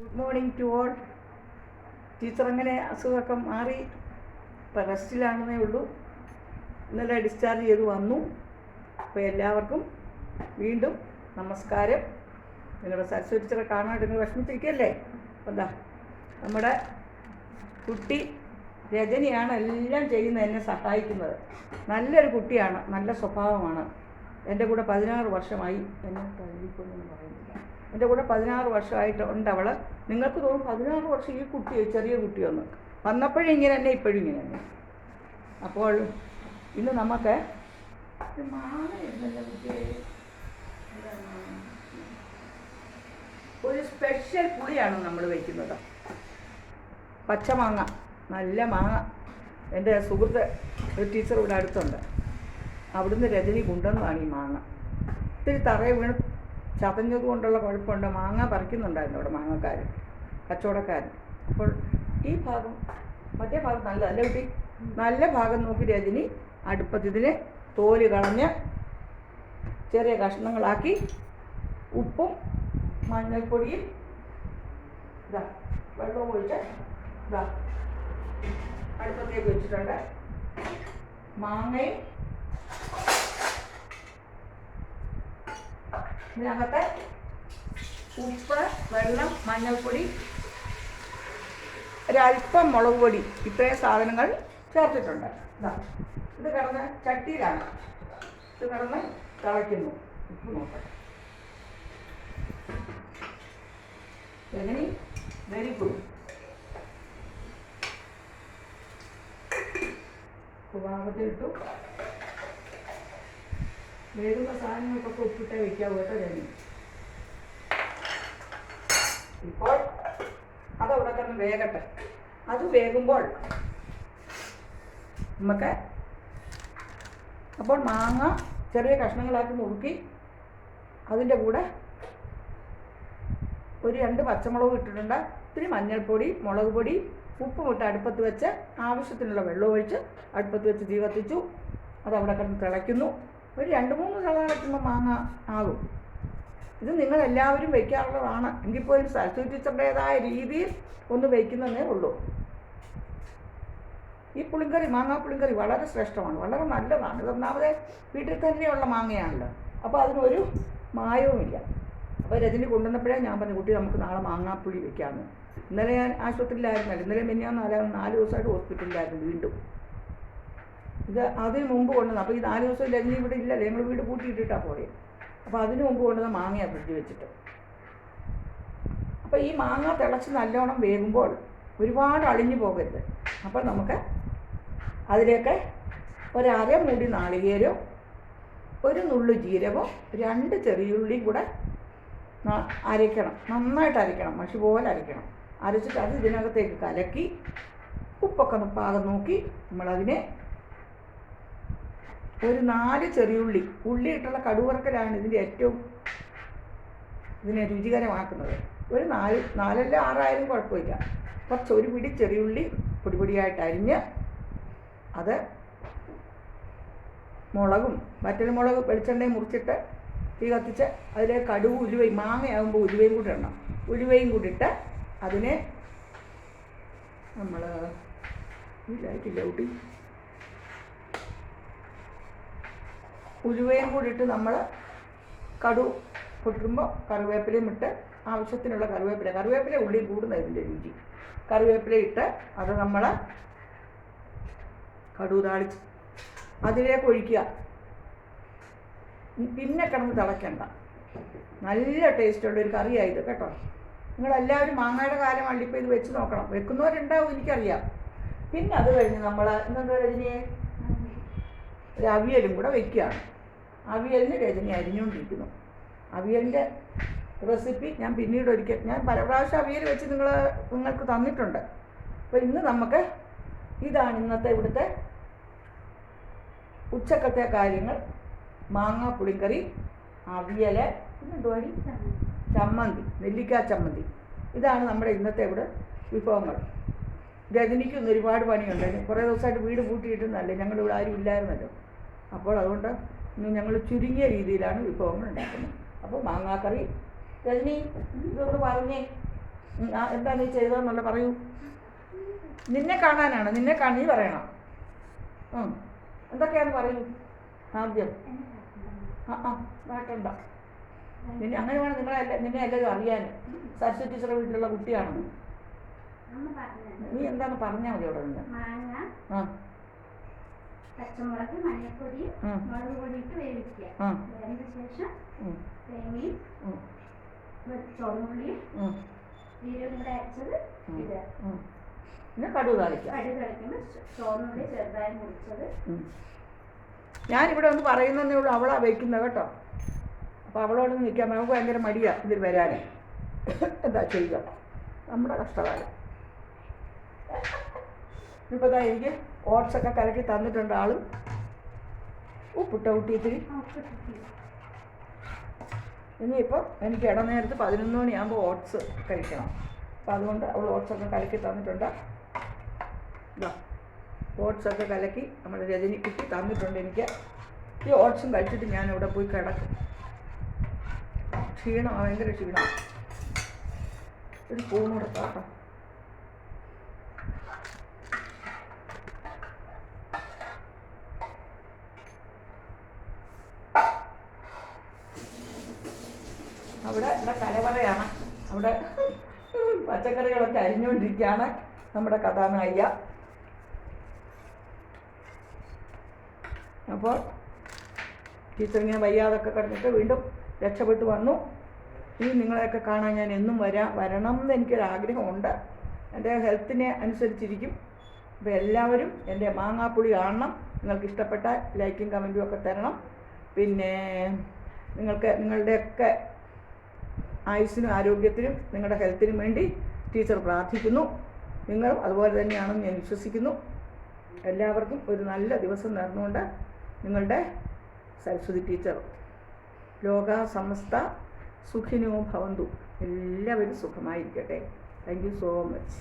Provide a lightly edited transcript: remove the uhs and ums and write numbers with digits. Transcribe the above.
Good morning to all. Teacher അങ്ങനെ അസുഖമൊക്കെ മാറി ഇപ്പം റെസ്റ്റിലാണെന്നേ ഉള്ളൂ. ഇന്നലെ ഡിസ്ചാർജ് ചെയ്ത് വന്നു. അപ്പോൾ എല്ലാവർക്കും വീണ്ടും നമസ്കാരം. നിങ്ങളുടെ സരസ്വതി ടീച്ചറെ കാണാനായിട്ട് നിങ്ങൾ വിഷമിച്ചിരിക്കുകയല്ലേ? അപ്പം എന്താ നമ്മുടെ കുട്ടി രജനിയാണ് എല്ലാം ചെയ്യുന്നത്, എന്നെ സഹായിക്കുന്നത്. നല്ലൊരു കുട്ടിയാണ്, നല്ല സ്വഭാവമാണ്. എൻ്റെ കൂടെ 16 വർഷമായി. എന്നെ തല്ലിക്കൊന്നും പറയുന്നില്ല. എൻ്റെ കൂടെ 16 വർഷമായിട്ട് ഉണ്ട് അവൾ. നിങ്ങൾക്ക് തോന്നും 16 വർഷം ഈ കുട്ടി ചെറിയ കുട്ടിയൊന്ന് വന്നപ്പോഴും ഇങ്ങനെ തന്നെ ഇപ്പോഴും ഇങ്ങനെ തന്നെ. അപ്പോൾ ഇന്ന് നമുക്ക് ഒരു സ്പെഷ്യൽ പുളിയാണ് നമ്മൾ വയ്ക്കുന്നത്. പച്ചമാങ്ങ, നല്ല മാങ്ങ. എൻ്റെ സുഹൃത്ത് ഒരു ടീച്ചർ ഇവിടെ അടുത്തുണ്ട്, അവിടുന്ന് രജനി കൊണ്ടുവന്നതാണ് ഈ മാങ്ങ. ഇത്തിരി തറയെ വീണ് ചതഞ്ഞത് കൊണ്ടുള്ള കുഴപ്പമുണ്ട്. മാങ്ങ പറിക്കുന്നുണ്ടായിരുന്നു അവിടെ മാങ്ങക്കാർ, കച്ചവടക്കാരൻ. അപ്പോൾ ഈ ഭാഗം, മറ്റേ ഭാഗം നല്ല കുട്ടി, നല്ല ഭാഗം നോക്കി രജനി അടുപ്പത്ത് ഇതിന് തോല് കളഞ്ഞ് ചെറിയ കഷ്ണങ്ങളാക്കി ഉപ്പും മഞ്ഞൾപ്പൊടിയും ഇതാ വെള്ളവും ഒഴിച്ച് ഇതാ അടുപ്പത്തേക്ക് വെച്ചിട്ടുണ്ട്. മാങ്ങയും ഇതിനകത്ത് ഉപ്പ്, വെള്ളം, മഞ്ഞൾപ്പൊടി, ഒരല്പം മുളക് പൊടി, ഇത്രയും സാധനങ്ങൾ ചേർത്തിട്ടുണ്ട്. ഇതാ ഇത് കിടന്ന് ചട്ടിയിലാണ്, ഇത് കിടന്ന് തിളയ്ക്കുന്നു. ഉപ്പ് നോക്കട്ടെ. Rajani very good. പാകത്തിലിട്ടു. വേകുന്ന സാധനങ്ങൾക്കൊക്കെ ഉപ്പിട്ടേ വയ്ക്കാവൂ കേട്ടോ രജനി. ഇപ്പോൾ അതവിടെ കിടന്ന് വേകട്ടെ. അത് വേകുമ്പോൾ നമുക്ക് അപ്പോൾ മാങ്ങ ചെറിയ കഷ്ണങ്ങളാക്കി നുറുക്കി അതിൻ്റെ കൂടെ ഒരു 2 പച്ചമുളക് ഇട്ടിട്ടുണ്ട്. ഇത്തിരി മഞ്ഞൾപ്പൊടി, മുളക് പൊടി, ഉപ്പും ഇട്ട് അടുപ്പത്ത് വെച്ച് ആവശ്യത്തിനുള്ള വെള്ളം ഒഴിച്ച് അടുപ്പത്ത് വെച്ച് തീ കത്തിച്ചു. അതവിടെ കിടന്ന് തിളയ്ക്കുന്നു. ഒരു 2-3 തിളയ്ക്കുമ്പോൾ മാങ്ങ ആകും. ഇത് നിങ്ങളെല്ലാവരും വയ്ക്കാറുള്ളതാണ്. എങ്കിൽ പോലും സരസ്വതി ടീച്ചറുടേതായ രീതിയിൽ ഒന്ന് വയ്ക്കുന്നതേ ഉള്ളൂ. ഈ പുളിങ്കറി, മാങ്ങാ പുളിങ്കറി വളരെ ശ്രേഷ്ഠമാണ്, വളരെ നല്ലതാണ്. ഇതൊന്നാമത് വീട്ടിൽ തന്നെയുള്ള മാങ്ങയാണല്ലോ, അപ്പോൾ അതിനൊരു മായവുമില്ല. അപ്പോൾ രജനി കൊണ്ടുവന്നപ്പോഴേ ഞാൻ പറഞ്ഞു, കുട്ടി നമുക്ക് നാളെ മാങ്ങാപ്പുളി വയ്ക്കാമെന്ന്. ഇന്നലെ ഞാൻ ആശുപത്രിയിലായിരുന്നല്ലോ, ഇന്നലെ മിനിഞ്ഞാന്ന് 4 ദിവസമായിട്ട് ഹോസ്പിറ്റലിലായിരുന്നു വീണ്ടും. ഇത് അതിന് മുമ്പ് കൊണ്ടുവന്നു. അപ്പോൾ ഈ 4 ദിവസം രജനി ഇവിടെ ഇല്ലല്ലോ, ഞങ്ങൾ വീട് പൂട്ടിയിട്ടിട്ടാണ് പോയത്. അപ്പോൾ അതിന് മുമ്പ് കൊണ്ടുവന്ന മാങ്ങയാണ് ഫ്രിഡ്ജ് വെച്ചിട്ട്. അപ്പോൾ ഈ മാങ്ങ തിളച്ച് നല്ലോണം വേകുമ്പോൾ ഒരുപാട് അളിഞ്ഞു പോകരുത്. അപ്പോൾ നമുക്ക് അതിലേക്ക് ഒരു അരമുടി നാളികേരവും, ഒരു നുള്ളു ജീരകവും, 2 ചെറിയുള്ളിയും കൂടെ അരയ്ക്കണം. നന്നായിട്ട് അരയ്ക്കണം, മഷി പോലെ അരയ്ക്കണം. അരച്ചിട്ട് അത് ഇതിനകത്തേക്ക് കലക്കി ഉപ്പൊക്കെ പാകം നോക്കി നമ്മളതിനെ ഒരു 4 ചെറിയുള്ളി, ഉള്ളി ഇട്ടുള്ള കടുവറക്കലാണ് ഇതിൻ്റെ ഏറ്റവും ഇതിനെ രുചികരമാക്കുന്നത്. ഒരു 4 6 ആയാലും കുഴപ്പമില്ല. കുറച്ച് ഒരു പിടി ചെറിയുള്ളി പൊടിയായിട്ട് അരിഞ്ഞ് അത് മുളകും, വറ്റൽമുളക് വെളിച്ചെണ്ണയും മുറിച്ചിട്ട് തീ കത്തിച്ച് അതിലേക്ക് കടുവും ഉലുവയും, മാങ്ങയാകുമ്പോൾ ഉലുവയും കൂടി ഇടണം. ഉലുവയും കൂടി ഇട്ട് അതിനെ നമ്മൾ ഇല്ലായിട്ടില്ല കൂട്ടി ഉലുവയും കൂടി ഇട്ട് നമ്മൾ കടു പൊട്ടുമ്പോൾ കറിവേപ്പിലയും ഇട്ട് ആവശ്യത്തിനുള്ള കറിവേപ്പില ഉള്ളി കൂടുന്ന ഇതിൻ്റെ രുചി. കറിവേപ്പില ഇട്ട് അത് നമ്മൾ കടുക് താളിച്ച് അതിലേക്ക് ഒഴിക്കുക. പിന്നെ കിടന്ന് തിളയ്ക്കണ്ട. നല്ല ടേസ്റ്റുള്ളൊരു കറിയായത് കേട്ടോ. നിങ്ങളെല്ലാവരും മാങ്ങയുടെ കാലമാണ് ഇപ്പോൾ ഇത് വെച്ച് നോക്കണം. വെക്കുന്നവരുണ്ടാവും, എനിക്കറിയാം. പിന്നെ അത് കഴിഞ്ഞ് നമ്മൾ ഇന്നെന്താ രജനിയെ ഒരു അവിയലും കൂടെ വയ്ക്കുകയാണ്. അവിയലിന് രജനി അരിഞ്ഞുകൊണ്ടിരിക്കുന്നു. അവിയലിൻ്റെ റെസിപ്പി ഞാൻ പിന്നീട് ഒരിക്കൽ, ഞാൻ പല പ്രാവശ്യം അവിയൽ വെച്ച് നിങ്ങൾക്ക് തന്നിട്ടുണ്ട്. അപ്പോൾ ഇന്ന് നമുക്ക് ഇതാണ് ഇന്നത്തെ ഇവിടുത്തെ ഉച്ചക്കത്തെ കാര്യങ്ങൾ. മാങ്ങാ പുളിങ്കറി, അവിയൽ, പിന്നെന്തുവാടി, ചമ്മന്തി, നെല്ലിക്കാ ചമ്മന്തി. ഇതാണ് നമ്മുടെ ഇന്നത്തെ ഇവിടെ വിഭവങ്ങൾ. രജനിക്കും ഒരുപാട് പണിയുണ്ടായിരുന്നു. കുറേ ദിവസമായിട്ട് വീട് പൂട്ടിയിട്ടൊന്നല്ലേ, ഞങ്ങളിവിടെ ആരും ഇല്ലായിരുന്നല്ലോ. അപ്പോൾ അതുകൊണ്ട് ഇന്ന് ഞങ്ങൾ ചുരുങ്ങിയ രീതിയിലാണ് വിഭവങ്ങൾ ഉണ്ടാക്കുന്നത്. അപ്പോൾ മാങ്ങാക്കറി, രജനി ഇതൊന്ന് പറഞ്ഞേ. എന്താ നീ ചെയ്തതെന്നുള്ള പറയൂ. നിന്നെ കാണാനാണ്, നീ പറയണം. എന്തൊക്കെയാന്ന് പറയൂ ആദ്യം. വേട്ടണ്ട. അങ്ങനെ വേണം നിന്നെ എല്ലാവരും അറിയാൻ. സരസ്വതി ടീച്ചറുടെ വീട്ടിലുള്ള കുട്ടിയാണെന്ന് നീ എന്താന്ന് പറഞ്ഞാൽ മതി അവിടെ നിന്ന്. പച്ചമുളക്, മഞ്ഞൾപ്പൊടി, മുളക് പൊടി ഇട്ട് വേവിക്കുക. അതിന് ശേഷം തേങ്ങയും ചുവന്നുള്ളിയും ജീരകം കൂടെ അരച്ചത് ഇടുക. പിന്നെ കടുക് താളിക്കുക. ചുവന്നുള്ളി ചെറുതായി മുറിച്ചത്. ഞാനിവിടെ ഒന്ന് പറയുന്നതേ ഉള്ളൂ, അവളാ വയ്ക്കുന്നത് കേട്ടോ. അപ്പോൾ അവളോട് നിൽക്കാൻ നമുക്ക് ഭയങ്കര മടിയാണ് ഇതിൽ വരാൻ. എന്താ ചെയ്യുക, നമ്മുടെ കഷ്ടകാലം. ഇപ്പോൾ എനിക്ക് ഓട്സൊക്കെ കലക്കി തന്നിട്ടുണ്ട് ആളും. ഉപ്പിട്ട കുട്ടിയിത്തിരി. ഇനിയിപ്പോൾ എനിക്ക് ഇടനേരത്ത് 11 മണിയാകുമ്പോൾ ഓട്സ് കഴിക്കണം. അപ്പോൾ അതുകൊണ്ട് അവൾ ഓട്സൊക്കെ കലക്കി തന്നിട്ടുണ്ട്. ഓട്സൊക്കെ കലക്കി നമ്മുടെ രജനി കുട്ടി തന്നിട്ടുണ്ട് എനിക്ക്. ഈ ഓട്സും കഴിച്ചിട്ട് ഞാൻ ഇവിടെ പോയി കിടക്കും. ക്ഷീണമാണ്, ഭയങ്കര ക്ഷീണമാണ്. ഒരു സ്പൂൺ കൊടുക്കാം കേട്ടോ. അവിടെ കലവറയാണ്. അവിടെ പച്ചക്കറികളൊക്കെ അരിഞ്ഞുകൊണ്ടിരിക്കുകയാണ് നമ്മുടെ കഥാനായിക. അപ്പോൾ ടീച്ചറിങ്ങനെ വയ്യാതൊക്കെ കിടന്നിട്ട് വീണ്ടും രക്ഷപ്പെട്ടു വന്നു. ഇനി നിങ്ങളെയൊക്കെ കാണാൻ ഞാൻ എന്നും വരണം എന്ന് എനിക്കൊരാഗ്രഹമുണ്ട്. എൻ്റെ ഹെൽത്തിനെ അനുസരിച്ചിരിക്കും. അപ്പോൾ എല്ലാവരും എൻ്റെ മാങ്ങാപ്പുളി കാണണം. നിങ്ങൾക്ക് ഇഷ്ടപ്പെട്ട ലൈക്കും കമൻറ്റും ഒക്കെ തരണം. പിന്നെ നിങ്ങളുടെയൊക്കെ ആയുസ്സിനും ആരോഗ്യത്തിനും നിങ്ങളുടെ ഹെൽത്തിനും വേണ്ടി ടീച്ചർ പ്രാർത്ഥിക്കുന്നു. നിങ്ങളും അതുപോലെ തന്നെയാണെന്ന് ഞാൻ വിശ്വസിക്കുന്നു. എല്ലാവർക്കും ഒരു നല്ല ദിവസം നേർന്നുകൊണ്ട് നിങ്ങളുടെ സരസ്വതി ടീച്ചർ. ലോകാ സമസ്ത സുഖിനോ ഭവന്തു. എല്ലാവരും സുഖമായിരിക്കട്ടെ. Thank you so much.